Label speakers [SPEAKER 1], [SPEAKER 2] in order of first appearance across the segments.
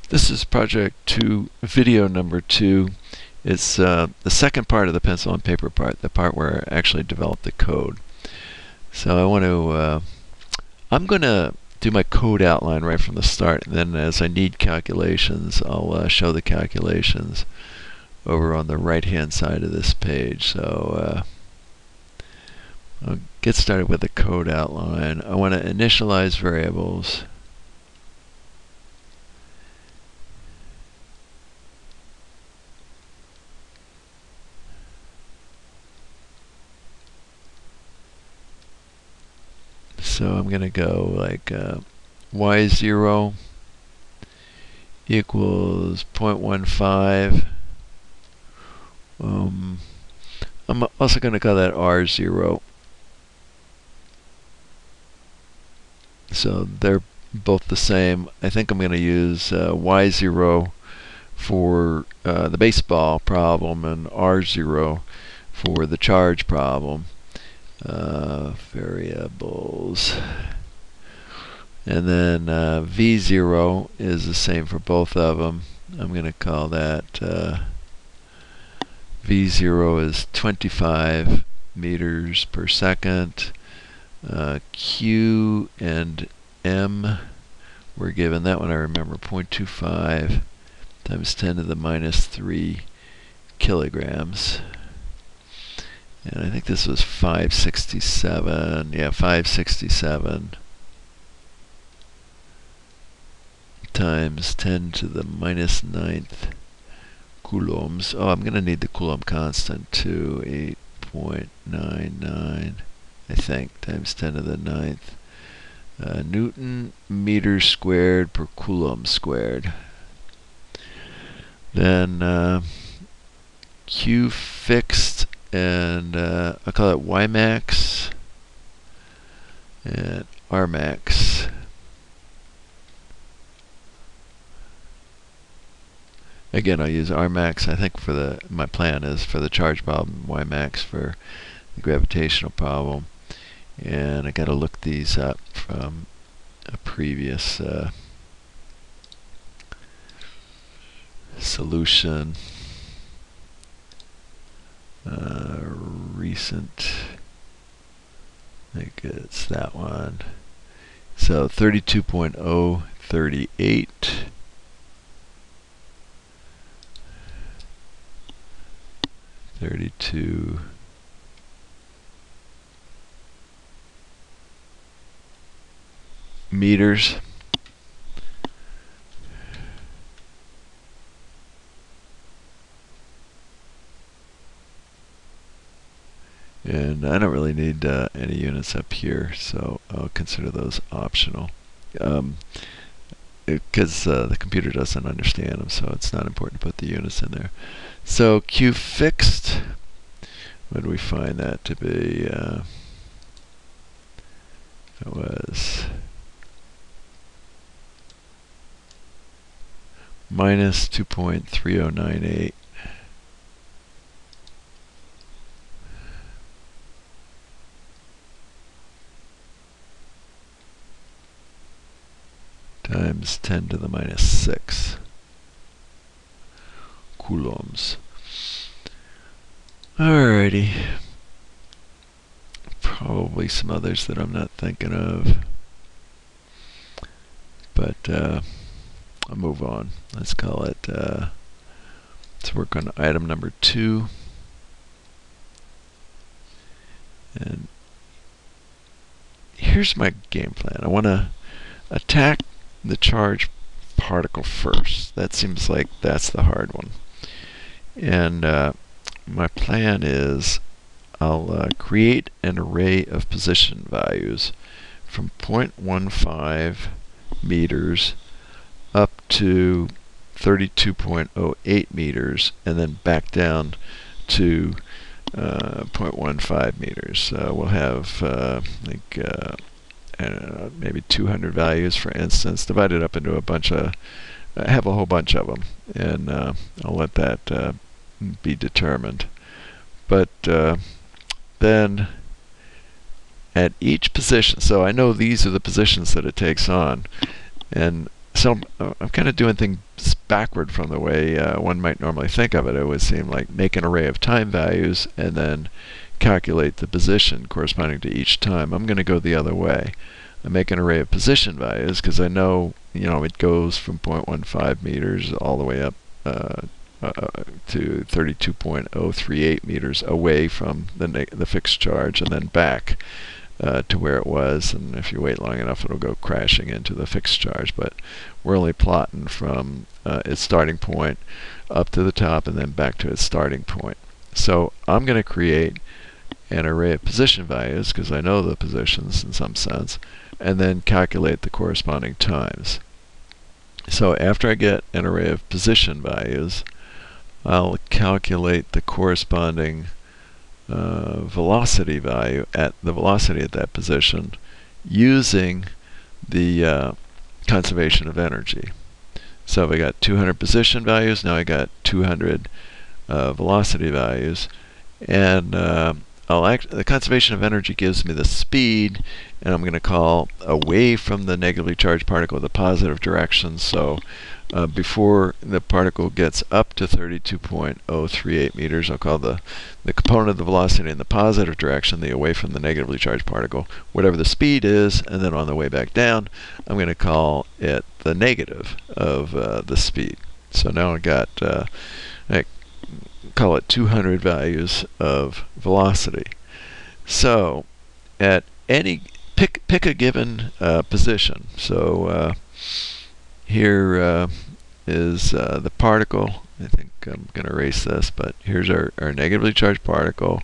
[SPEAKER 1] This is project 2, video number 2. It's the second part of the pencil and paper part, the part where I actually developed the code. So I want to, I'm going to do my code outline right from the start, and then as I need calculations, I'll show the calculations over on the right hand side of this page. So I'll get started with the code outline. I want to initialize variables. So I'm going to go like y0 equals 0.15. I'm also going to call that r0. So they're both the same. I think I'm going to use y0 for the baseball problem and r0 for the charge problem. Variables, and then v0 is the same for both of them. I'm going to call that v0 is 25 meters per second. Q and M were given, that one I remember, 0.25 times 10 to the minus 3 kilograms. And I think this was 567. Yeah, 567 times 10 to the minus 9th coulombs. Oh, I'm going to need the Coulomb constant too. 8.99, I think, times 10 to the 9th. Newton meters squared per Coulomb squared. Then Q fixed, and I'll call it Ymax and Rmax. Again, I'll use Rmax, I think, for my plan is for the charge problem, Ymax for the gravitational problem. And I got to look these up from a previous solution. Recent, I think it's that one. So 32.038. meters. And I don't really need any units up here, so I'll consider those optional. Because the computer doesn't understand them, so it's not important to put the units in there. So Q fixed, what do we find that to be? It was minus 2.3098. times 10 to the minus 6 coulombs. Alrighty. Probably some others that I'm not thinking of. But I'll move on. Let's call it, let's work on item number 2. And here's my game plan. I want to attack the charge particle first. That seems like that's the hard one. And my plan is I'll create an array of position values from 0.15 meters up to 32.08 meters, and then back down to 0.15 meters. We'll have like maybe 200 values, for instance, divided up into a bunch of, I have a whole bunch of them, and I'll let that be determined. But then at each position, so I know these are the positions that it takes on, and So I'm kind of doing things backward from the way one might normally think of it. It would seem like make an array of time values and then calculate the position corresponding to each time. I'm going to go the other way. I make an array of position values because I know, it goes from 0.15 meters all the way up to 32.038 meters away from the fixed charge and then back to where it was, and if you wait long enough it'll go crashing into the fixed charge, but we're only plotting from its starting point up to the top and then back to its starting point. So I'm going to create an array of position values because I know the positions in some sense, and then calculate the corresponding times. So after I get an array of position values, I'll calculate the corresponding velocity value at the velocity at that position using the conservation of energy. So if I got 200 position values, now I got 200 velocity values, and the conservation of energy gives me the speed, and I'm going to call away from the negatively charged particle the positive direction. So before the particle gets up to 32.038 meters, I'll call the component of the velocity in the positive direction, the away from the negatively charged particle, whatever the speed is, and then on the way back down, I'm going to call it the negative of the speed. So now I got, I call it 200 values of velocity. So at any, pick a given position. So here is the particle. I think I'm going to erase this, but here's our negatively charged particle,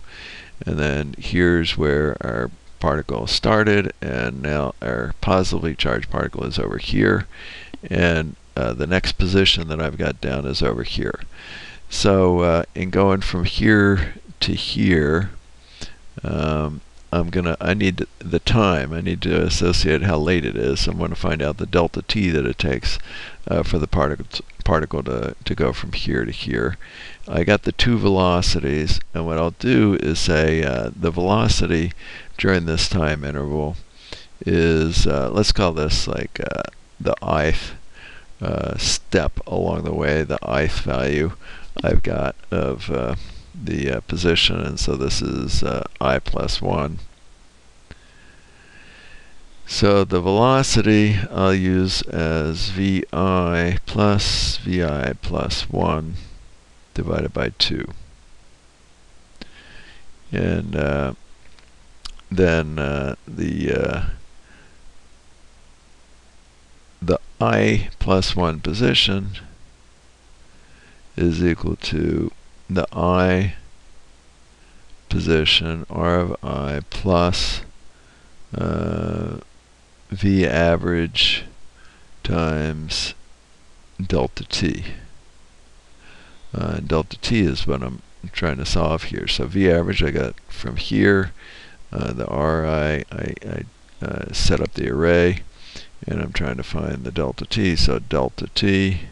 [SPEAKER 1] and then here's where our particle started, and now our positively charged particle is over here, and the next position that I've got down is over here. So in going from here to here, I need the time. I need to associate how late it is. So I'm going to find out the delta t that it takes for the particle to go from here to here. I got the two velocities, and what I'll do is say the velocity during this time interval is, let's call this like the ith step along the way, the ith value I've got of the position, and so this is I plus 1. So the velocity I'll use as vi plus 1 divided by 2. And then the I plus 1 position is equal to the I position, R of I, plus V average times delta t. And delta t is what I'm trying to solve here. So V average I got from here, the Ri, I set up the array, and I'm trying to find the delta t. So delta t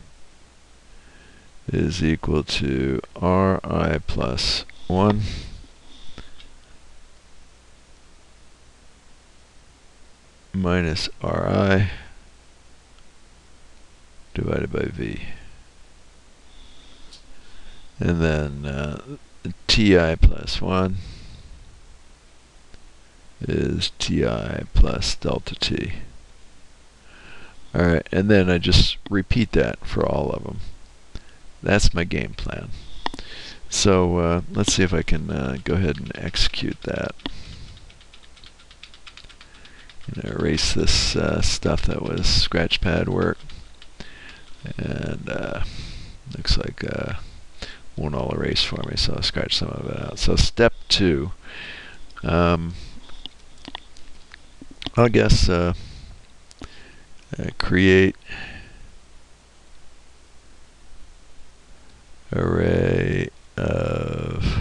[SPEAKER 1] is equal to Ri plus 1 minus Ri divided by V. And then Ti plus 1 is Ti plus delta t. Alright, and then I just repeat that for all of them. That's my game plan. So let's see if I can go ahead and execute that. I'm going to erase this stuff that was scratchpad work, and looks like won't all erase for me, so I'll scratch some of it out. So step 2, I'll guess create array of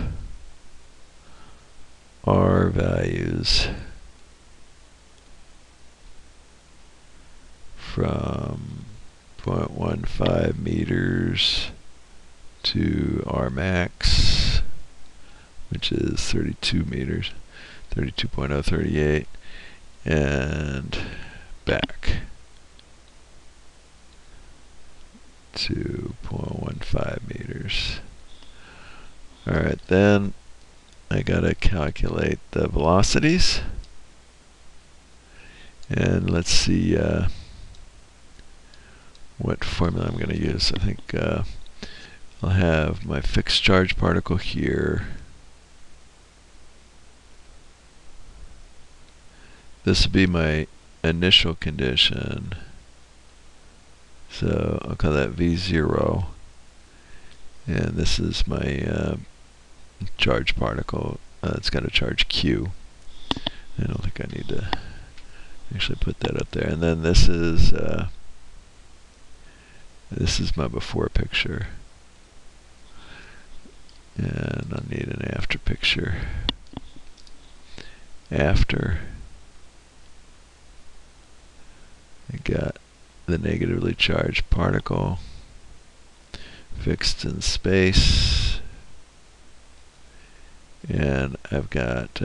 [SPEAKER 1] R values from 0.15 meters to R max, which is 32 meters, 32.038, and back. 2.15 meters. Alright, then I gotta calculate the velocities. And let's see what formula I'm going to use. I think I'll have my fixed charge particle here. This will be my initial condition. So I'll call that V0. And this is my charge particle. It's got a charge Q. I don't think I need to actually put that up there. And then this is my before picture. And I'll need an after picture. After I got the negatively charged particle fixed in space, and I've got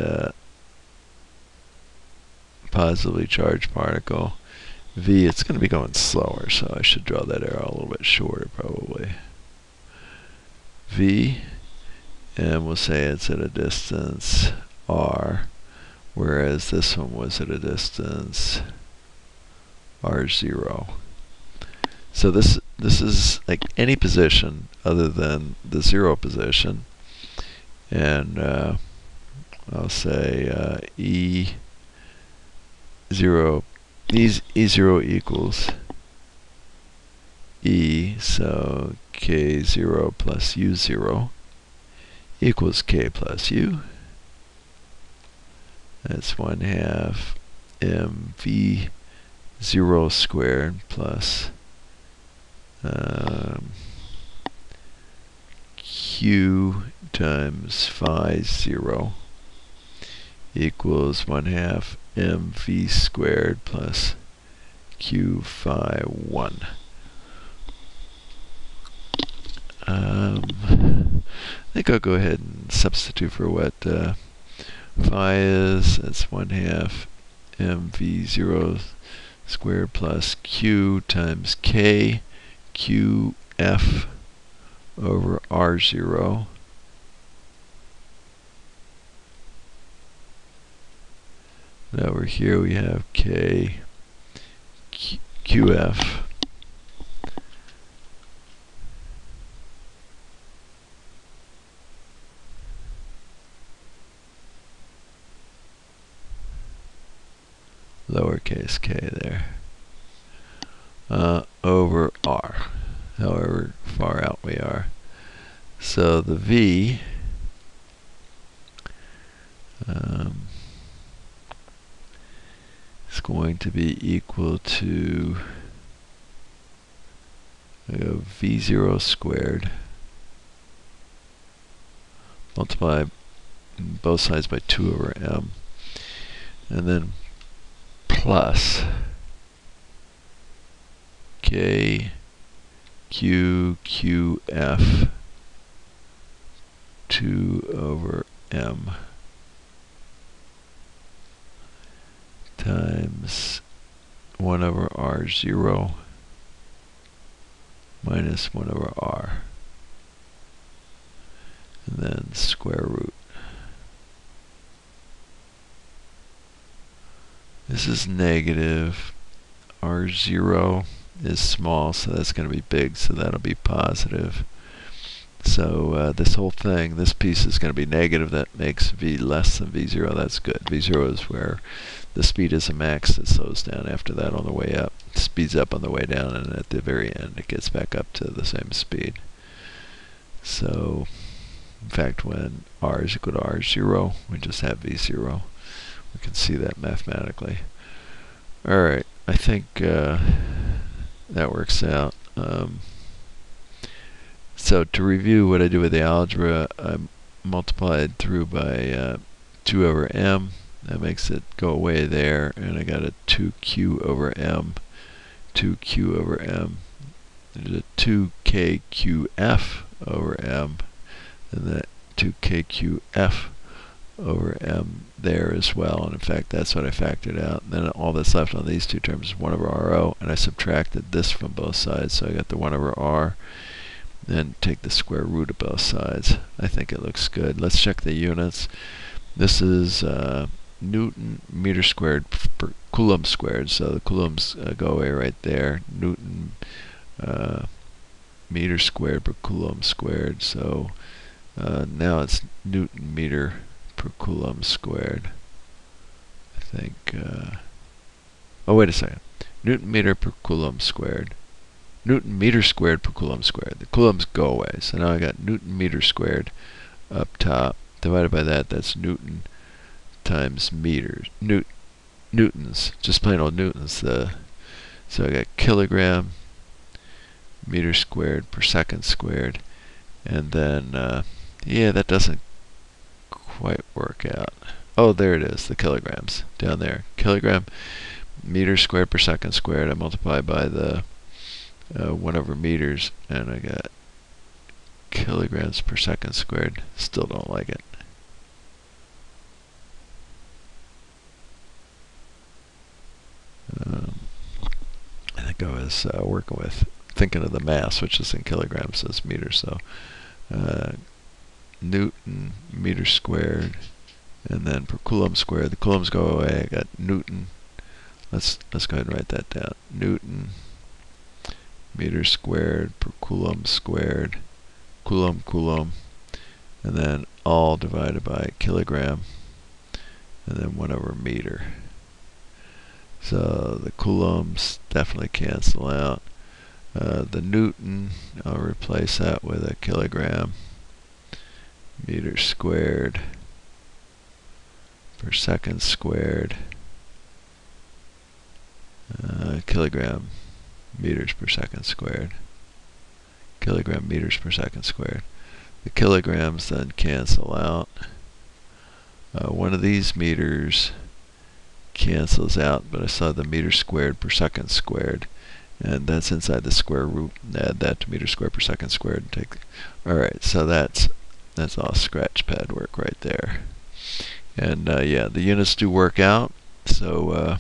[SPEAKER 1] positively charged particle V. It's going to be going slower, so I should draw that arrow a little bit shorter probably. V, and we'll say it's at a distance R, whereas this one was at a distance R0. So this is like any position other than the 0 position, and I'll say E0 equals E, so K0 plus U0 equals K plus U. That's 1/2 mv0 squared plus Q times phi 0 equals 1/2 mv squared plus Q phi 1. I think I'll go ahead and substitute for what phi is. It's 1/2 mv0 squared plus Q times K QF over R0. And over here we have K QF lowercase k there over R, however far out we are. So the V is going to be equal to V0 squared, multiply both sides by 2 over m, and then plus K Q QF 2 over m times 1 over R0 minus 1 over R, and then square root. This is negative. R0 is small, so that's going to be big, so that'll be positive. So this whole thing, this piece is going to be negative. That makes V less than V0. That's good. V0 is where the speed is a max. It slows down after that on the way up. It speeds up on the way down, and at the very end it gets back up to the same speed. So in fact, when R is equal to R0, we just have V0. We can see that mathematically. Alright, I think that works out. So to review what I do with the algebra, I multiplied through by 2 over m. That makes it go away there, and I got a 2q over m, 2q over m. There's a 2kqf over m, and that 2kqf over m there as well, and in fact that's what I factored out. And then all that's left on these two terms is 1 over RO, and I subtracted this from both sides, so I got the 1 over R, then take the square root of both sides. I think it looks good. Let's check the units. This is Newton meter squared per Coulomb squared, so the coulombs go away right there. Newton meter squared per Coulomb squared, so now it's Newton meter per Coulomb squared. I think, oh wait a second, Newton meter per Coulomb squared. Newton meter squared per Coulomb squared. The coulombs go away, so now I got Newton meter squared up top, divided by that, that's Newton times meters. Newtons, just plain old newtons. So I got kilogram meter squared per second squared, and then yeah, that doesn't quite work out. Oh, there it is, the kilograms down there. Kilogram meter squared per second squared. I multiply by the 1 over meters, and I got kilograms per second squared. Still don't like it. I think I was working with thinking of the mass, which is in kilograms as meters. So Newton meter squared, and then per Coulomb squared. The coulombs go away. I got Newton. Let's go ahead and write that down. Newton meter squared per Coulomb squared. Coulomb, and then all divided by kilogram, and then 1 over meter. So the coulombs definitely cancel out. The Newton, I'll replace that with a kilogram meter squared per second squared. Kilogram meters per second squared. Kilogram meters per second squared. The kilograms then cancel out. One of these meters cancels out, but I saw the meter squared per second squared, and that's inside the square root. Add that to meter squared per second squared and take. Alright, so that's all scratch pad work right there. And yeah, the units do work out, so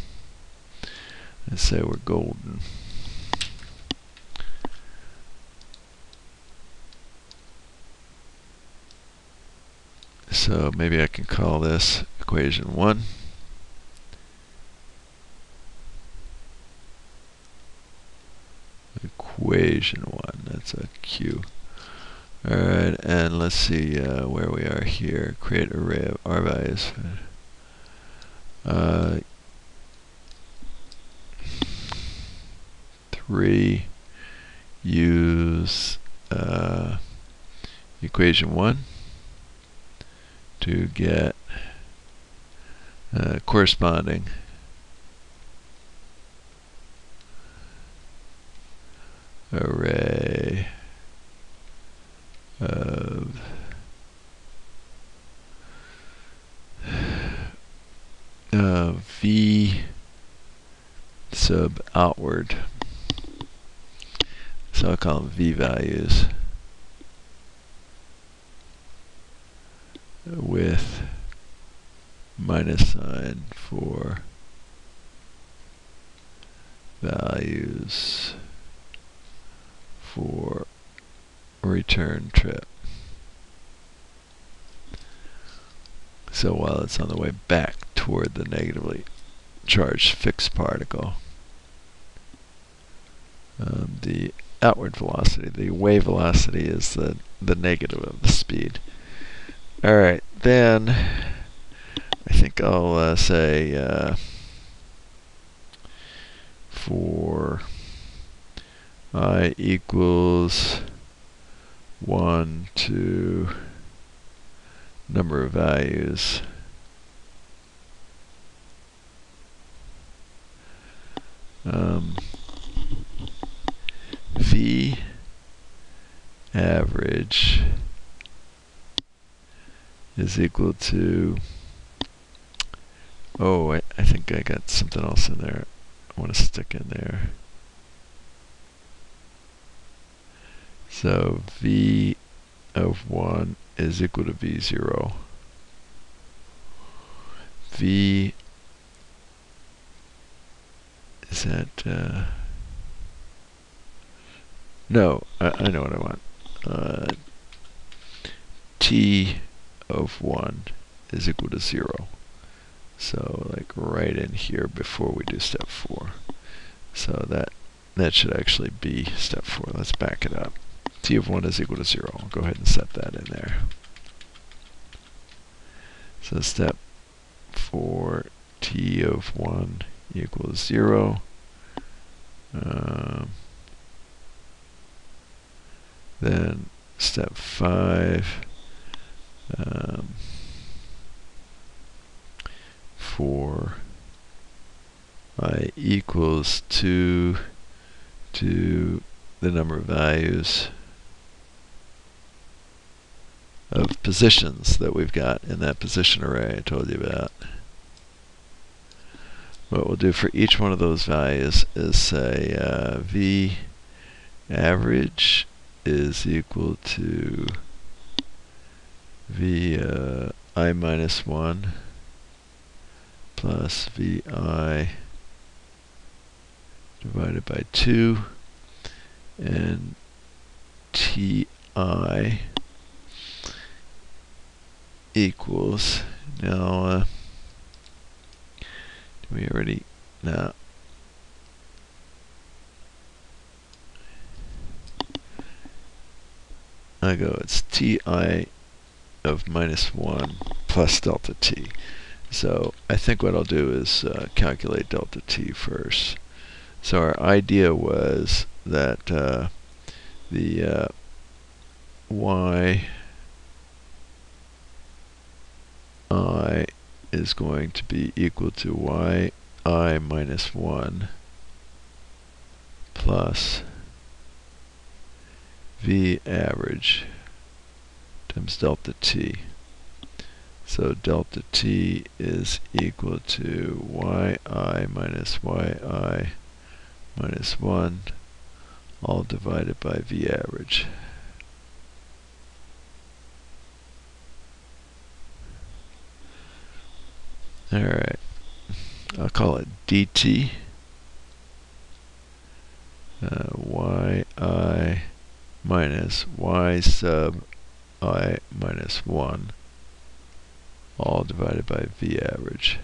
[SPEAKER 1] let's say we're golden. So maybe I can call this equation 1. Equation 1, that's a Q. Alright, and let's see where we are here. Create array of R values. 3, use equation 1 to get corresponding array of V sub outward. So I'll call them V values with minus sign for values for return trip. So while it's on the way back toward the negatively charged fixed particle, the outward velocity, the wave velocity, is the negative of the speed. Alright, then I think I'll say for I equals 1 to number of values V average is equal to, oh, I think I got something else in there I want to stick in there. So V of 1 is equal to V0. v, is that, no, I know what I want. T of 1 is equal to 0. So like right in here before we do step 4. So that should actually be step 4. Let's back it up. T of 1 is equal to 0. I'll go ahead and set that in there. So step 4, T of 1 equals 0. Then step 5, for I equals 2 to the number of values of positions that we've got in that position array I told you about. What we'll do for each one of those values is say v average is equal to v I minus 1 plus vi divided by 2, and ti equals, now do we already, no, it's ti of minus 1 plus delta t. So I think what I'll do is calculate delta t first. So our idea was that the y I is going to be equal to y I minus 1 plus v average times delta t. So delta t is equal to yi minus yi minus 1 all divided by v average. Alright, I'll call it dt, yi minus y sub I minus 1 all divided by v average.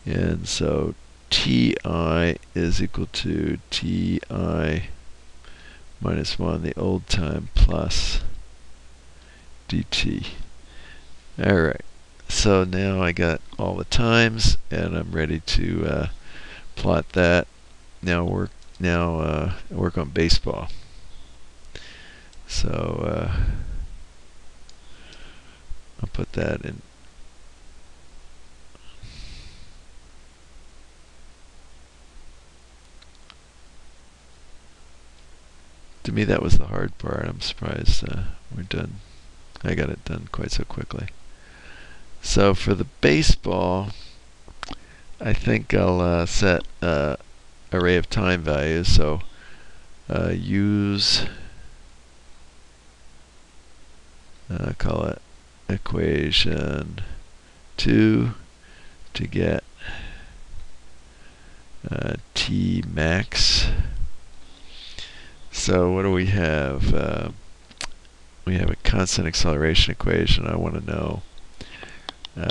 [SPEAKER 1] And so ti is equal to ti minus 1 the old time plus dt. Alright, so now I got all the times and I'm ready to plot that. Now work on baseball. So I'll put that in. To me, that was the hard part. I'm surprised we're done. I got it done quite so quickly. So for the baseball, I think I'll set array of time values. So use, call it equation 2 to get t max. So what do we have? We have a constant acceleration equation. I want to know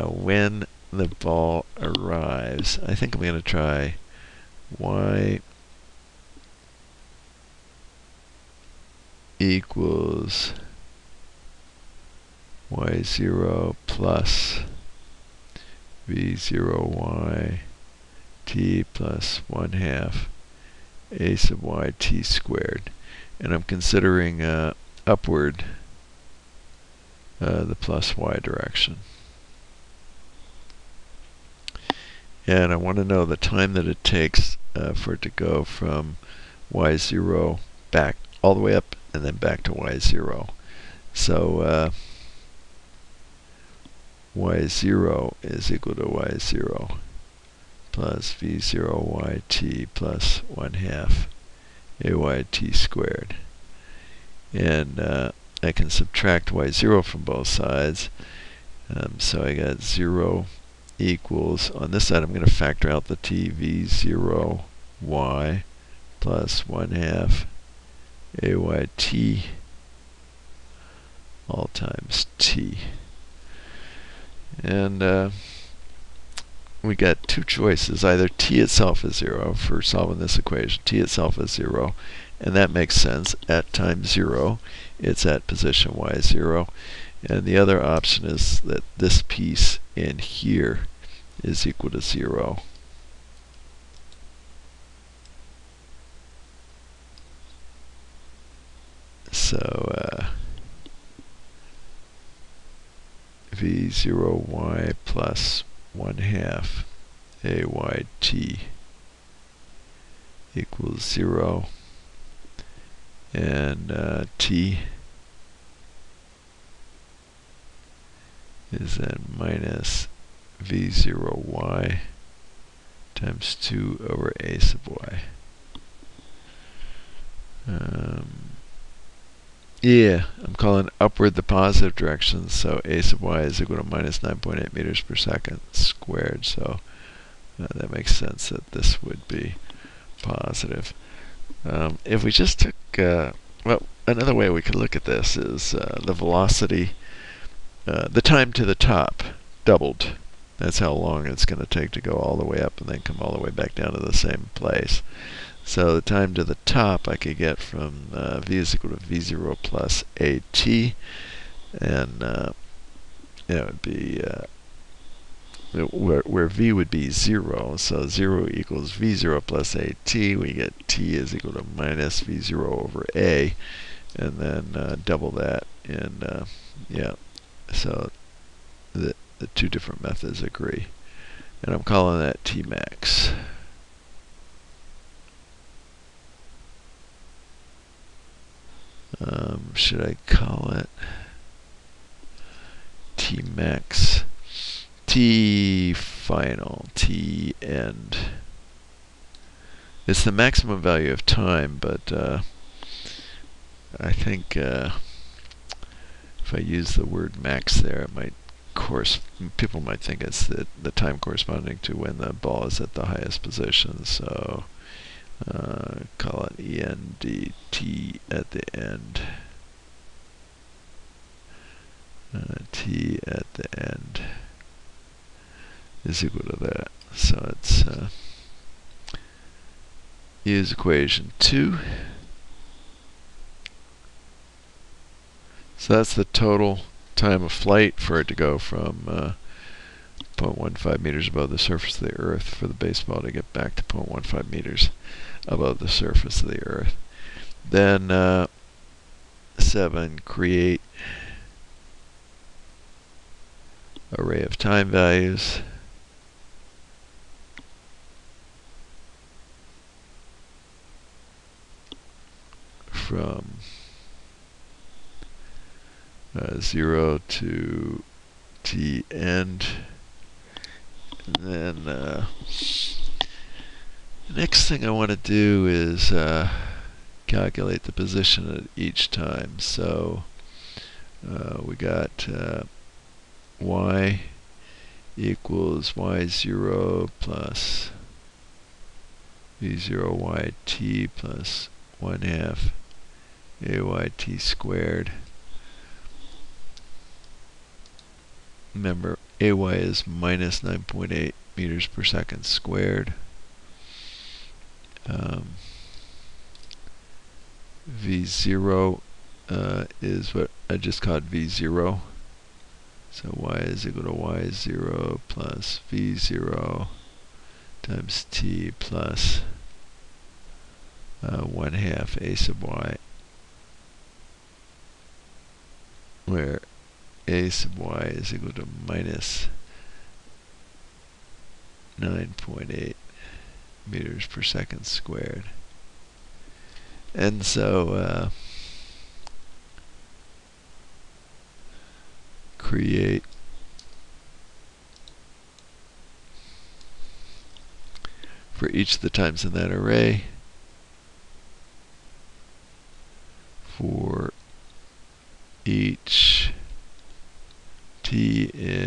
[SPEAKER 1] when the ball arrives. I think I'm going to try y equals y0 plus v0 t plus 1/2 a sub yt squared. And I'm considering upward the plus y direction. And I want to know the time that it takes for it to go from y0 back all the way up and then back to y0. So y0 is equal to y0 plus v0 yt plus 1/2 ayt squared. And I can subtract y0 from both sides, So I got 0 equals, on this side I'm going to factor out the t, v0y plus 1/2 ayt all times t. And we got two choices. Either t itself is 0 for solving this equation. T itself is 0, and that makes sense. At time 0, it's at position y0. And the other option is that this piece in here is equal to 0. So v0y plus 1/2 ayt equals 0, and t is then minus v0y times 2 over a sub y. Yeah, I'm calling upward the positive direction, so a sub y is equal to minus 9.8 meters per second squared, so that makes sense that this would be positive. If we just took, well, another way we could look at this is the velocity, the time to the top doubled. That's how long it's going to take to go all the way up and then come all the way back down to the same place. So the time to the top I could get from v is equal to v0 plus at, and it would be where v would be 0, so 0 equals v0 plus at, we get t is equal to minus v0 over a, and then double that, and yeah, so the two different methods agree, and I'm calling that t max. Should I call it t max, t final, t end? It's the maximum value of time, but I think if I use the word max there, it might people might think it's the time corresponding to when the ball is at the highest position. So call it end, t at the end. T at the end is equal to that. So it's use equation 2. So that's the total time of flight for it to go from 0.15 meters above the surface of the Earth for the baseball to get back to 0.15 meters above the surface of the Earth. Then 7, create array of time values. From 0 to t end. And then the next thing I want to do is calculate the position at each time. So we got y equals y0 plus v0 yt plus 1/2 ayt squared. Remember, ay is minus 9.8 meters per second squared. v0 is what I just called v0. So y is equal to y0 plus v0 times t plus 1/2 a sub y, where a sub y is equal to minus 9.8 meters per second squared. And so create for each of the times in that array for each t in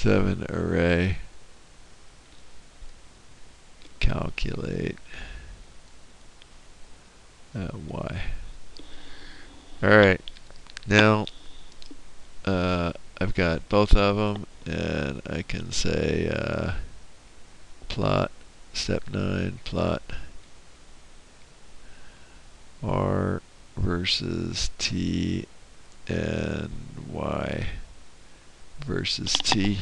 [SPEAKER 1] 7 array, calculate y. Alright, now I've got both of them, and I can say plot, step 9, plot r versus t and y versus t.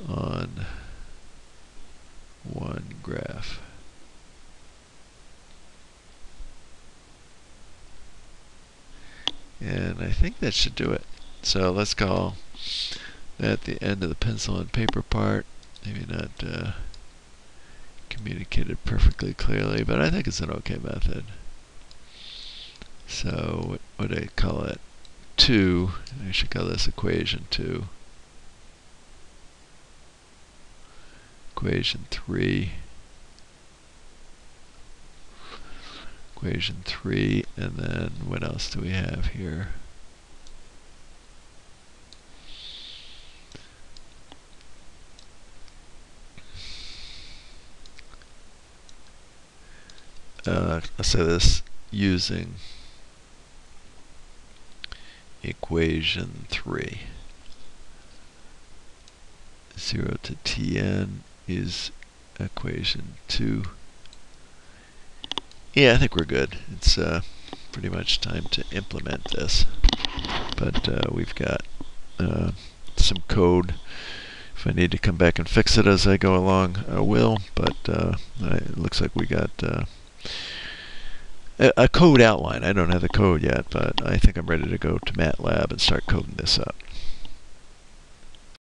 [SPEAKER 1] On one graph. And I think that should do it. So let's call that the end of the pencil and paper part. Maybe not communicated perfectly clearly, but I think it's an okay method. So what do I call it? 2. I should call this equation 2. Equation 3. Equation 3, and then what else do we have here? I'll say this using equation 3. 0 to tn is equation 2. Yeah, I think we're good. It's pretty much time to implement this. But we've got some code. If I need to come back and fix it as I go along, I will. But it looks like we got a code outline. I don't have the code yet, but I think I'm ready to go to MATLAB and start coding this up.